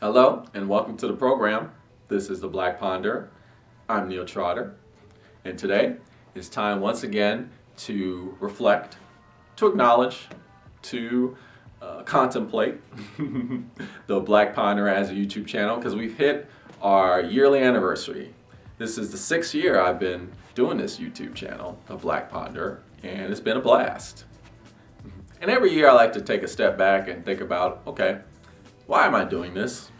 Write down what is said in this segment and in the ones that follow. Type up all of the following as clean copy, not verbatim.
Hello and welcome to the program. This is the Black Ponder. I'm Neil Trotter, and today it's time once again to reflect, to acknowledge, to contemplate the Black Ponder as a YouTube channel, because we've hit our yearly anniversary. This is the 6th year I've been doing this YouTube channel, the Black Ponder, and it's been a blast. And every year I like to take a step back and think about, okay, why am I doing this?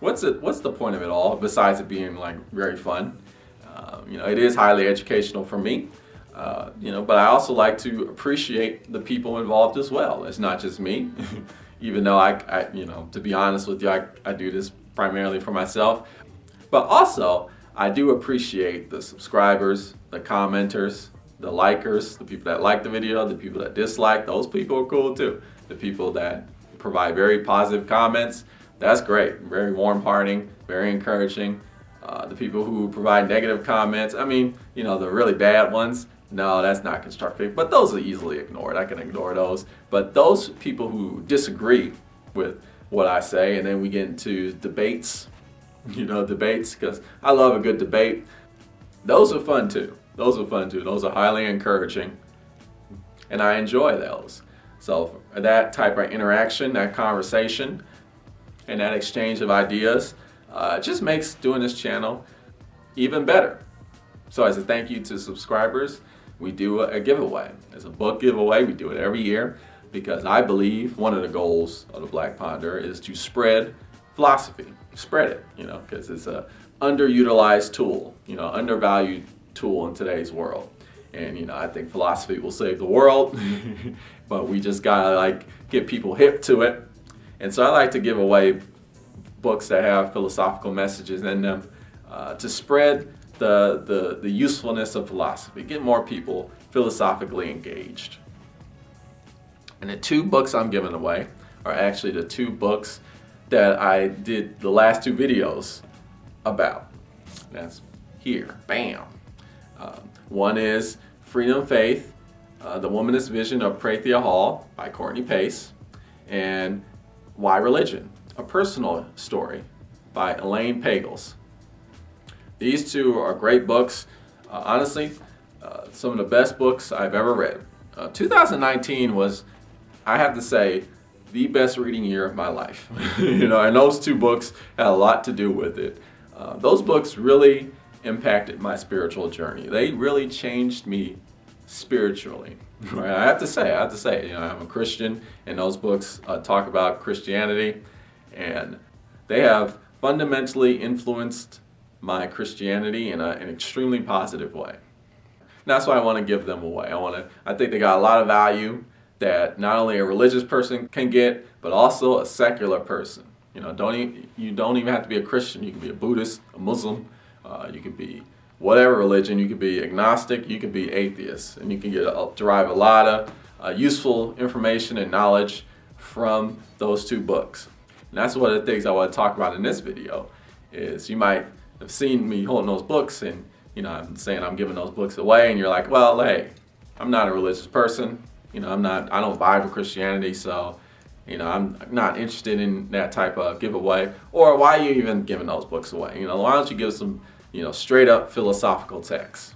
What's the point of it all, besides it being like very fun? It is highly educational for me, but I also like to appreciate the people involved as well. It's not just me, even though to be honest with you, I do this primarily for myself. But also, I do appreciate the subscribers, the commenters, the likers, the people that like the video, the people that dislike. Those people are cool too. The people that provide very positive comments, that's great. Very warm-hearting, very encouraging. The people who provide negative comments, the really bad ones, no, that's not constructive. But those are easily ignored. I can ignore those. But those people who disagree with what I say, and then we get into debates, because I love a good debate. Those are fun too. Those are highly encouraging, and I enjoy those. So that type of interaction, that conversation, and that exchange of ideas just makes doing this channel even better. So as a thank you to subscribers, we do a giveaway. It's a book giveaway. We do it every year because I believe one of the goals of the Black Ponder is to spread philosophy. Spread it, because it's a underutilized tool, undervalued tool in today's world. And I think philosophy will save the world, but we just gotta get people hip to it. And so I like to give away books that have philosophical messages in them to spread the usefulness of philosophy, get more people philosophically engaged. And the 2 books I'm giving away are actually the 2 books that I did the last 2 videos about. That's here, bam. One is Freedom Faith, The Womanist Vision of Prathia Hall by Courtney Pace, and Why Religion? A Personal Story by Elaine Pagels. These 2 are great books. Honestly, some of the best books I've ever read. 2019 was, I have to say, the best reading year of my life. And those 2 books had a lot to do with it. Those books really impacted my spiritual journey. They really changed me spiritually. Right? I have to say, I'm a Christian, and those books talk about Christianity, and they have fundamentally influenced my Christianity in an extremely positive way. And that's why I want to give them away. I think they got a lot of value that not only a religious person can get, but also a secular person. You don't even have to be a Christian. You can be a Buddhist, a Muslim. You could be whatever religion. You could be agnostic. You could be atheist, and you can derive a lot of useful information and knowledge from those 2 books. And that's one of the things I want to talk about in this video. Is you might have seen me holding those books, and I'm saying I'm giving those books away, and you're like, well, hey, I'm not a religious person. I don't vibe with Christianity, so I'm not interested in that type of giveaway. Or why are you even giving those books away? Why don't you give some straight up philosophical texts?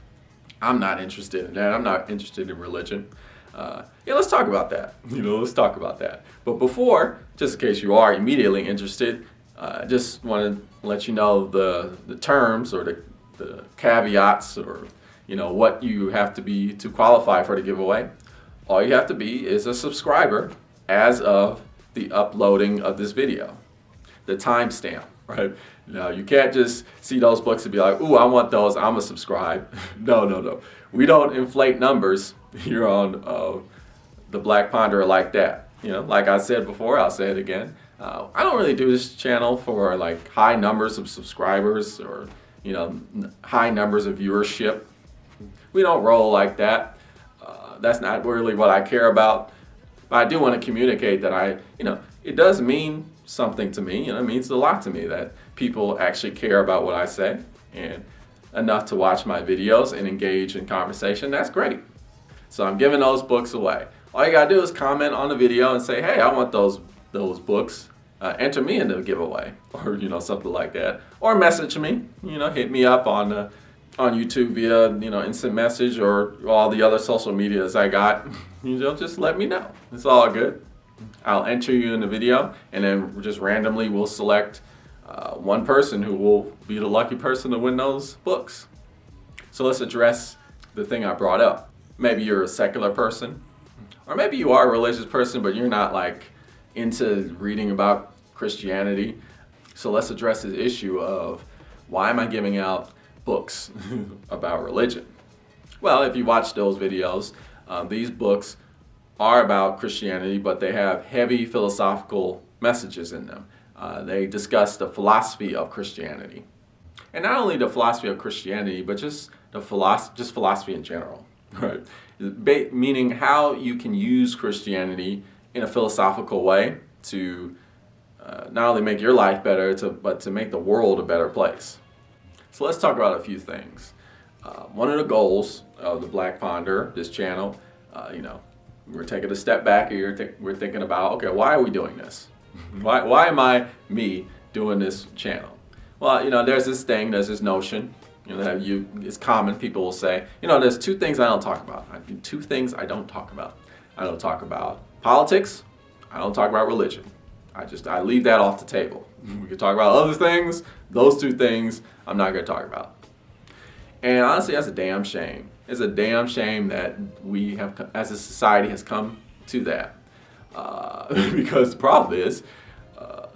I'm not interested in that. I'm not interested in religion. Let's talk about that. Let's talk about that. But before, just in case you are immediately interested, I just want to let you know the terms or the caveats, or what you have to be to qualify for the giveaway. All you have to be is a subscriber as of the uploading of this video. The timestamp, right? Now, you can't just see those books and be like, ooh, I want those, I'm gonna subscribe. No. We don't inflate numbers here on the Black Ponderer like that. Like I said before, I'll say it again. I don't really do this channel for high numbers of subscribers or high numbers of viewership. We don't roll like that. That's not really what I care about. But I do want to communicate that it does mean something to me. It means a lot to me that people actually care about what I say, and enough to watch my videos and engage in conversation. That's great. So I'm giving those books away. All you gotta do is comment on the video and say, hey, I want those books enter me in the giveaway, or something like that, or message me. Hit me up on YouTube via instant message or all the other social medias I got. Just let me know. It's all good. I'll enter you in the video, and then just randomly we'll select one person who will be the lucky person to win those books. So let's address the thing I brought up. Maybe you're a secular person, or maybe you are a religious person, but you're not like into reading about Christianity. So let's address this issue of, why am I giving out books about religion? Well, if you watch those videos, these books are about Christianity, but they have heavy philosophical messages in them. They discuss the philosophy of Christianity. And not only the philosophy of Christianity, but just philosophy in general, right? Meaning how you can use Christianity in a philosophical way to not only make your life better, but to make the world a better place. So let's talk about a few things. One of the goals of the Black Ponder, this channel, we're taking a step back here. We're thinking about, okay, why are we doing this? Why am I doing this channel? Well, there's this notion, that it's common. People will say, there's two things I don't talk about. Two things I don't talk about. I don't talk about politics. I don't talk about religion. I leave that off the table. We can talk about other things. Those two things I'm not going to talk about. And honestly, that's a damn shame. It's a damn shame that we have, as a society, has come to that. Because the problem is,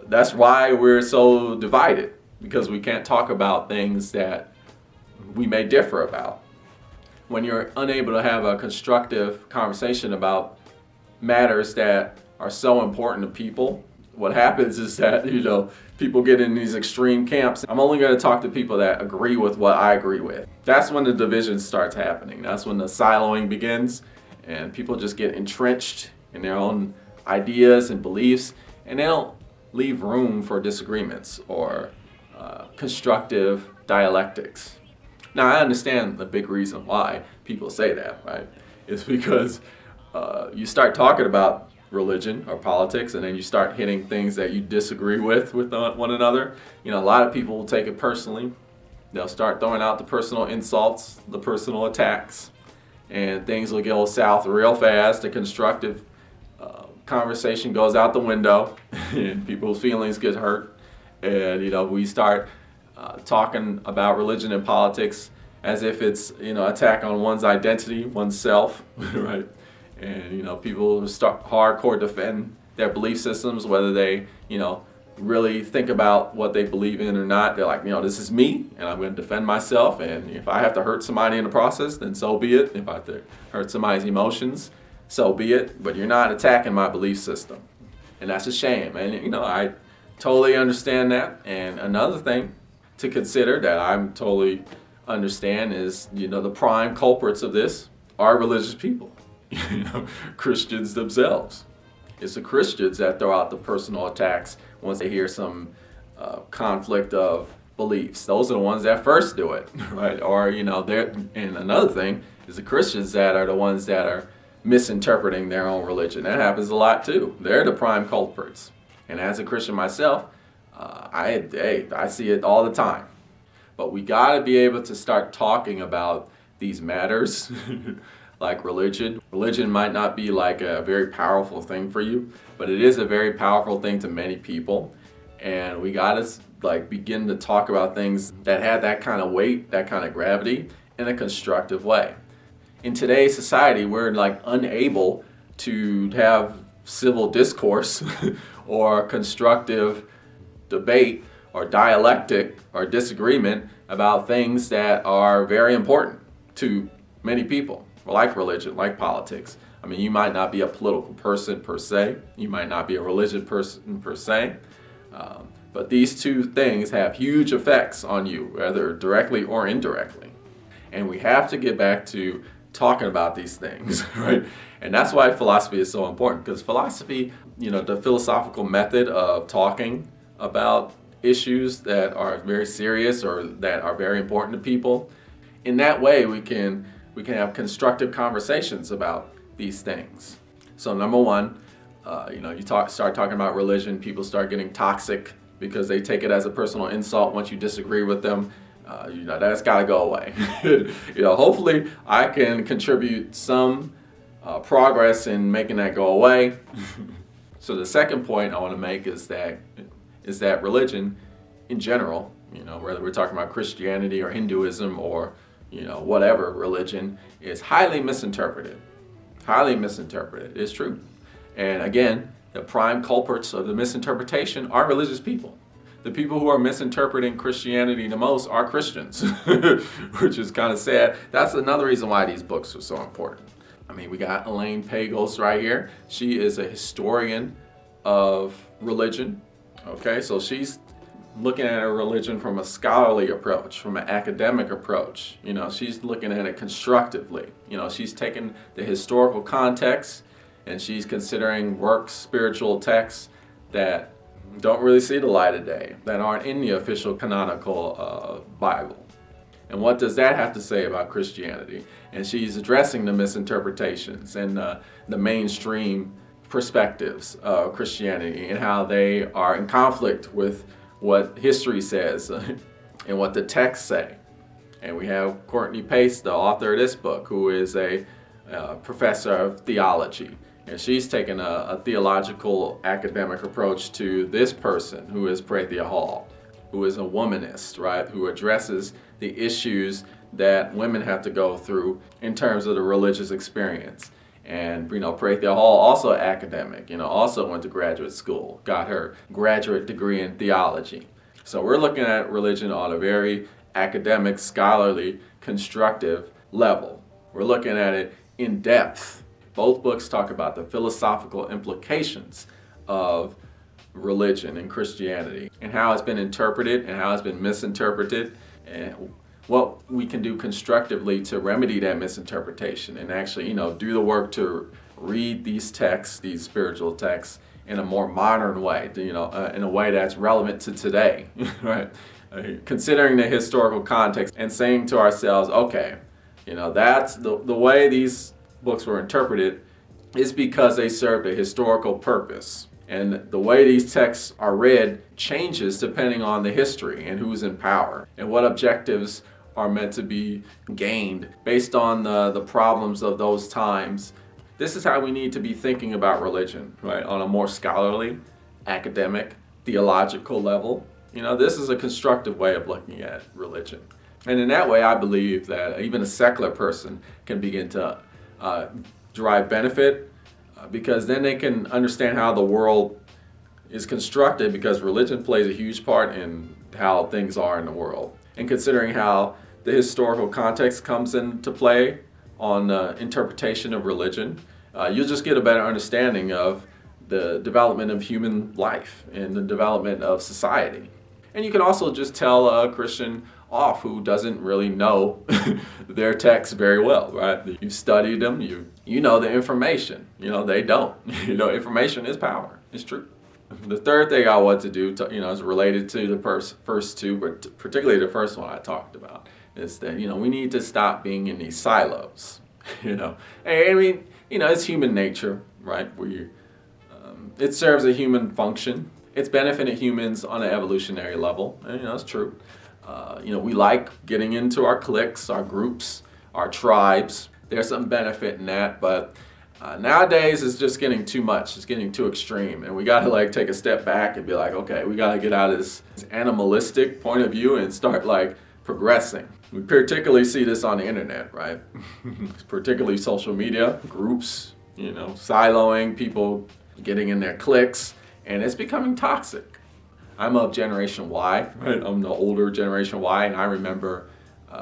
that's why we're so divided. Because we can't talk about things that we may differ about. When you're unable to have a constructive conversation about matters that are so important to people, what happens is that, people get in these extreme camps. I'm only going to talk to people that agree with what I agree with. That's when the division starts happening. That's when the siloing begins, and people just get entrenched in their own ideas and beliefs, and they don't leave room for disagreements or constructive dialectics. Now, I understand the big reason why people say that, right? It's because you start talking about religion or politics, and then you start hitting things that you disagree with one another. A lot of people will take it personally. They'll start throwing out the personal insults, the personal attacks, and things will go south real fast. The constructive conversation goes out the window, and people's feelings get hurt. And we start talking about religion and politics as if it's attack on one's identity, oneself, right? And people start hardcore defend their belief systems, whether they really think about what they believe in or not. They're like, this is me, and I'm going to defend myself. And if I have to hurt somebody in the process, then so be it. If I have to hurt somebody's emotions, so be it. But you're not attacking my belief system, and that's a shame. And I totally understand that. And another thing to consider that I'm totally understand is, the prime culprits of this are religious people. Christians themselves. It's the Christians that throw out the personal attacks once they hear some conflict of beliefs. Those are the ones that first do it, right? Or and another thing is the Christians that are the ones that are misinterpreting their own religion. That happens a lot too. They're the prime culprits. And as a Christian myself, I see it all the time. But we got to be able to start talking about these matters. Like religion. Religion might not be like a very powerful thing for you, but it is a very powerful thing to many people. And we gotta begin to talk about things that have that kind of weight, that kind of gravity, in a constructive way. In today's society, we're unable to have civil discourse or constructive debate or dialectic or disagreement about things that are very important to many people. Like religion, like politics. I mean, you might not be a political person per se. You might not be a religious person per se. But these two things have huge effects on you, whether directly or indirectly. And we have to get back to talking about these things, right? And that's why philosophy is so important, because philosophy, the philosophical method of talking about issues that are very serious or that are very important to people, in that way we can have constructive conversations about these things. So number one, Start talking about religion, people start getting toxic because they take it as a personal insult once you disagree with them. That's got to go away. Hopefully I can contribute some progress in making that go away. So the second point I want to make is that religion in general, whether we're talking about Christianity or Hinduism or whatever religion, is highly misinterpreted. Highly misinterpreted. It's true. And again, the prime culprits of the misinterpretation are religious people. The people who are misinterpreting Christianity the most are Christians, which is kind of sad. That's another reason why these books are so important. I mean, we got Elaine Pagels right here. She is a historian of religion. Okay, so she's looking at a religion from a scholarly approach, from an academic approach. She's looking at it constructively. She's taking the historical context and she's considering works, spiritual texts that don't really see the light of day, that aren't in the official canonical Bible. And what does that have to say about Christianity? And she's addressing the misinterpretations and the mainstream perspectives of Christianity and how they are in conflict with what history says and what the texts say. And we have Courtney Pace, the author of this book, who is a professor of theology. And she's taken a theological academic approach to this person, who is Prathia Hall, who is a womanist, right? Who addresses the issues that women have to go through in terms of the religious experience. And Prathia Hall, also academic, also went to graduate school, got her graduate degree in theology. So we're looking at religion on a very academic, scholarly, constructive level. We're looking at it in depth. Both books talk about the philosophical implications of religion and Christianity and how it's been interpreted and how it's been misinterpreted and what we can do constructively to remedy that misinterpretation and actually, do the work to read these texts, these spiritual texts, in a more modern way, in a way that's relevant to today, right? Considering the historical context and saying to ourselves, okay, that's the way these books were interpreted is because they served a historical purpose. And the way these texts are read changes depending on the history and who's in power and what objectives are meant to be gained based on the problems of those times. This is how we need to be thinking about religion, right? On a more scholarly, academic, theological level. This is a constructive way of looking at religion. And in that way, I believe that even a secular person can begin to derive benefit because then they can understand how the world is constructed, because religion plays a huge part in how things are in the world. And considering how the historical context comes into play on the interpretation of religion, you'll just get a better understanding of the development of human life and the development of society. And you can also just tell a Christian off who doesn't really know their texts very well, right? You've studied them, you know the information. They don't. Information is power. It's true. The third thing I want to do, is related to the first two, but particularly the first one I talked about, is that, we need to stop being in these silos. I mean, it's human nature, right? It serves a human function. It's benefited humans on an evolutionary level, and it's true. We like getting into our cliques, our groups, our tribes. There's some benefit in that, but nowadays it's just getting too much. It's getting too extreme, and we got to take a step back and be like, okay, we got to get out of this animalistic point of view and start progressing. We particularly see this on the internet, right? Particularly social media, groups, siloing, people getting in their cliques, and it's becoming toxic. I'm of Generation Y, right? I'm the older Generation Y, and I remember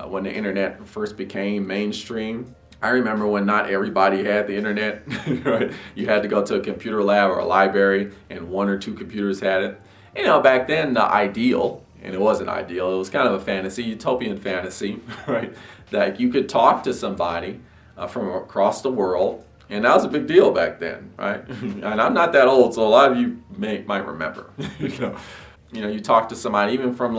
when the internet first became mainstream. I remember when not everybody had the internet, right? You had to go to a computer lab or a library, and one or two computers had it. Back then, the ideal, and it wasn't ideal, it was kind of a fantasy, utopian fantasy, right? That you could talk to somebody from across the world, and that was a big deal back then, right? And I'm not that old, so a lot of you might remember. You talk to somebody even from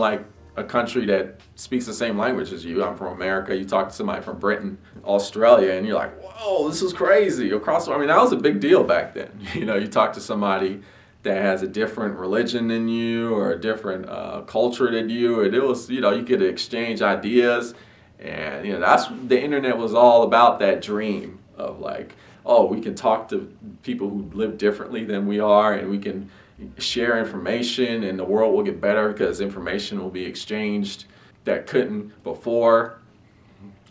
a country that speaks the same language as you. I'm from America. You talk to somebody from Britain, Australia, and you're like, whoa, this is crazy. Across, I mean, that was a big deal back then. You talk to somebody that has a different religion than you or a different culture than you, and it was, you could exchange ideas. And, that's the internet was all about, that dream of like, oh, we can talk to people who live differently than we are, and we can share information, and the world will get better because information will be exchanged that couldn't before.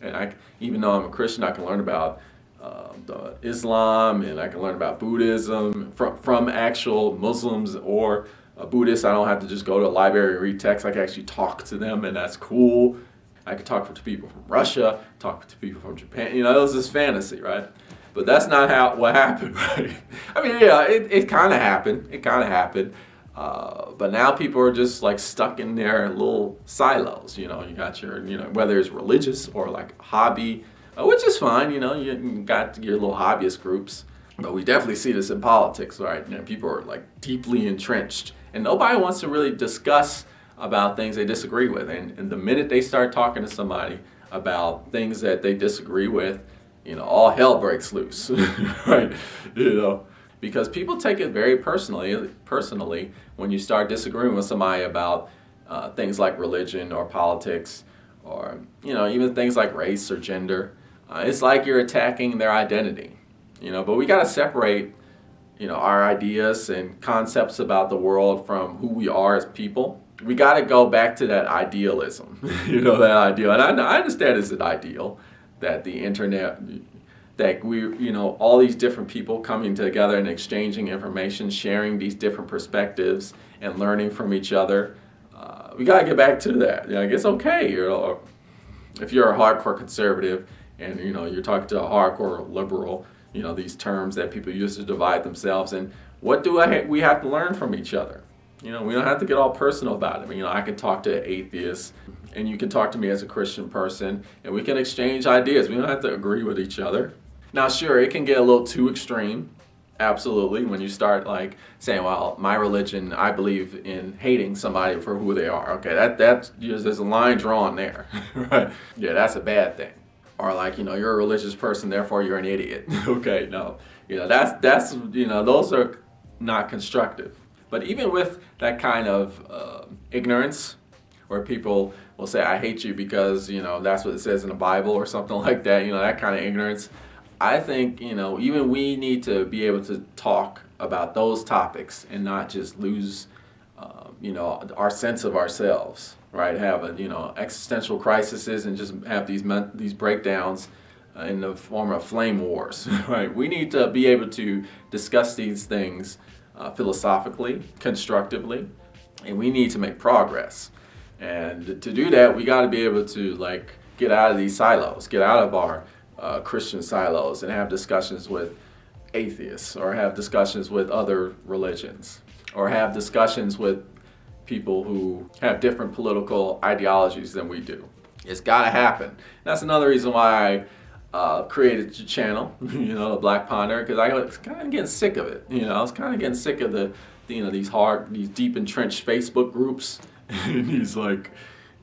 And even though I'm a Christian, I can learn about Islam, and I can learn about Buddhism from actual Muslims or Buddhists. I don't have to just go to a library and read text. I can actually talk to them, and that's cool. I could talk to people from Russia, talk to people from Japan. It was this fantasy, right? But that's not what happened, right? I mean, yeah, it kind of happened. It kind of happened. But now people are just like stuck in their little silos. You got your, whether it's religious or like hobby, which is fine. You got your little hobbyist groups. But we definitely see this in politics, right? People are like deeply entrenched, and nobody wants to really discuss about things they disagree with. And the minute they start talking to somebody about things that they disagree with, all hell breaks loose, right? Because people take it very personally when you start disagreeing with somebody about things like religion or politics, or even things like race or gender. It's like you're attacking their identity, But we got to separate, our ideas and concepts about the world from who we are as people. We got to go back to that idealism, that ideal. And I understand it's an ideal that the internet, that we, all these different people coming together and exchanging information, sharing these different perspectives and learning from each other. We got to get back to that. It's okay, if you're a hardcore conservative and, you're talking to a hardcore liberal, these terms that people use to divide themselves. And what do we have to learn from each other? We don't have to get all personal about it. I can talk to atheists, and you can talk to me as a Christian person, and we can exchange ideas. We don't have to agree with each other. Now, sure, it can get a little too extreme, absolutely, when you start like saying, well, my religion, I believe in hating somebody for who they are. Okay, that's there's a line drawn there, right? Yeah, that's a bad thing. Or like, you're a religious person, therefore you're an idiot. Okay, no, that's those are not constructive. But even with that kind of ignorance, where people will say, I hate you because, that's what it says in the Bible or something like that, that kind of ignorance, I think, even we need to be able to talk about those topics and not just lose, our sense of ourselves, right? Have existential crises and just have these breakdowns in the form of flame wars, right? We need to be able to discuss these things philosophically, constructively, and we need to make progress. And to do that, we got to be able to get out of these silos, get out of our Christian silos, and have discussions with atheists, or have discussions with other religions, or have discussions with people who have different political ideologies than we do. It's got to happen. That's another reason why I created the channel, the Black Ponder, because I was kind of getting sick of it. I was kind of getting sick of these deep entrenched Facebook groups, these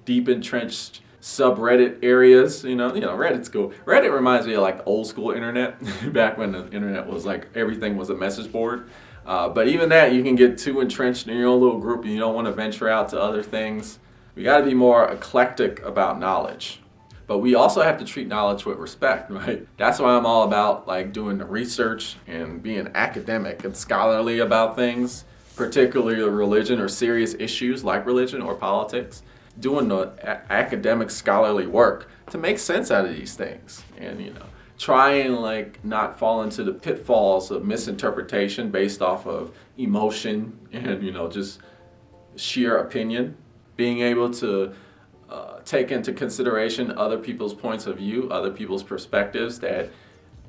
deep entrenched subreddit areas. Reddit's cool. Reddit reminds me of the old school internet, back when the internet was everything was a message board. But even that, you can get too entrenched in your own little group and you don't want to venture out to other things. We got to be more eclectic about knowledge. But we also have to treat knowledge with respect, right? That's why I'm all about doing the research and being academic and scholarly about things, particularly religion or serious issues like religion or politics. Doing the academic scholarly work to make sense out of these things, and try and not fall into the pitfalls of misinterpretation based off of emotion and just sheer opinion. Being able to take into consideration other people's points of view, other people's perspectives that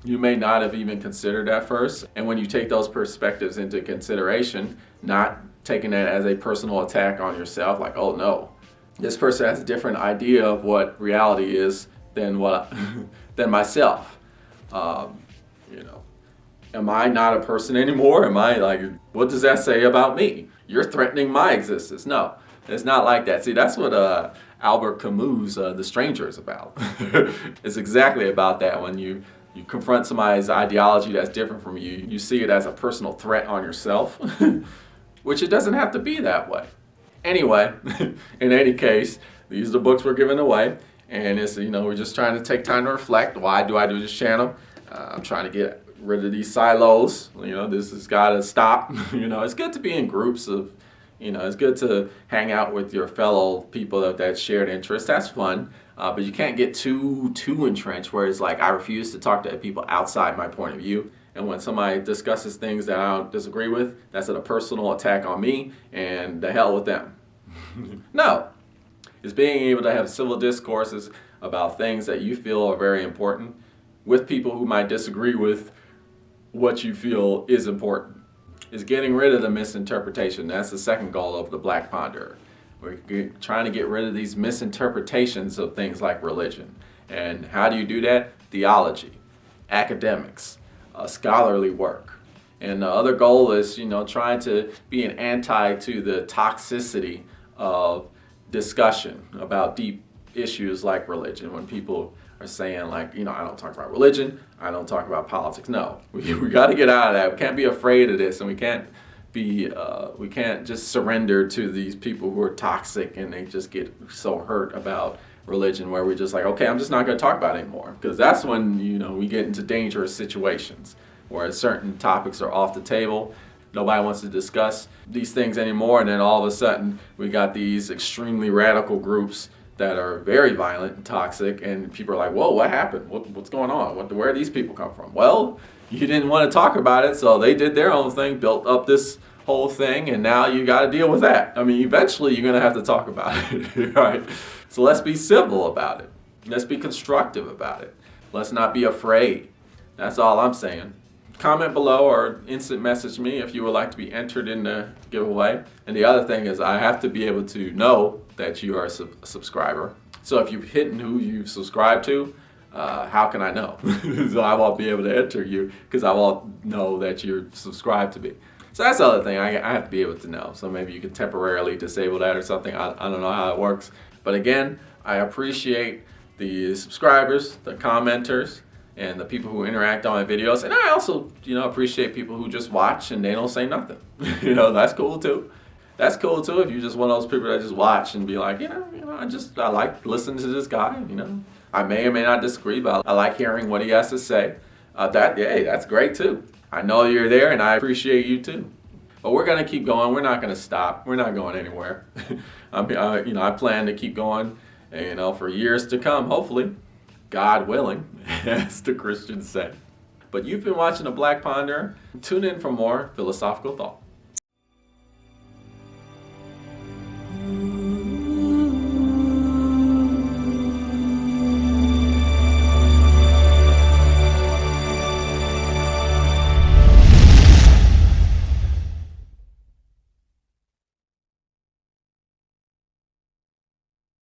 you may not have even considered at first. And when you take those perspectives into consideration, not taking that as a personal attack on yourself, oh no, this person has a different idea of what reality is than than myself. Am I not a person anymore? Am I what does that say about me? You're threatening my existence. No. It's not like that. See, that's what Albert Camus' The Stranger is about. It's exactly about that. When you confront somebody's ideology that's different from you, you see it as a personal threat on yourself, which it doesn't have to be that way. Anyway, in any case, these are the books we're giving away, and it's, we're just trying to take time to reflect. Why do I do this channel? I'm trying to get rid of these silos. This has got to stop. It's good to be in groups of, it's good to hang out with your fellow people that shared interest. That's fun, but you can't get too entrenched where it's like I refuse to talk to people outside my point of view. And when somebody discusses things that I don't disagree with, that's a personal attack on me, and the hell with them. No. It's being able to have civil discourses about things that you feel are very important with people who might disagree with what you feel is important. It's getting rid of the misinterpretation. That's the second goal of the Black Ponderer. We're trying to get rid of these misinterpretations of things like religion. And how do you do that? Theology, academics, scholarly work. And the other goal is, trying to be an anti to the toxicity of discussion about deep issues like religion. When people are saying like, I don't talk about religion, I don't talk about politics. No, we got to get out of that. We can't be afraid of this, and we can't just surrender to these people who are toxic and they just get so hurt about religion where we're just like, okay, I'm just not going to talk about it anymore. Because that's when, we get into dangerous situations where certain topics are off the table. Nobody wants to discuss these things anymore, and then all of a sudden we got these extremely radical groups that are very violent and toxic, and people are like, whoa, what happened? What's going on? Where do these people come from? Well, you didn't want to talk about it, so they did their own thing, built up this whole thing, and now you got to deal with that. I mean, eventually you're going to have to talk about it, right? So let's be civil about it. Let's be constructive about it. Let's not be afraid. That's all I'm saying. Comment below or instant message me if you would like to be entered in the giveaway. And the other thing is I have to be able to know that you are a subscriber. So if you've hidden who you've subscribed to, how can I know? So I won't be able to enter you because I won't know that you're subscribed to me. So that's the other thing I have to be able to know. So maybe you can temporarily disable that or something. I don't know how it works. But again, I appreciate the subscribers, the commenters, and the people who interact on my videos. And I also, appreciate people who just watch and they don't say nothing. That's cool too. That's cool too if you're just one of those people that just watch and be like, I like listening to this guy, I may or may not disagree, but I like hearing what he has to say. That's great too. I know you're there and I appreciate you too. But we're gonna keep going. We're not gonna stop. We're not going anywhere. I plan to keep going, for years to come, hopefully. God willing, as the Christians say. But you've been watching The Black Ponderer. Tune in for more philosophical thought.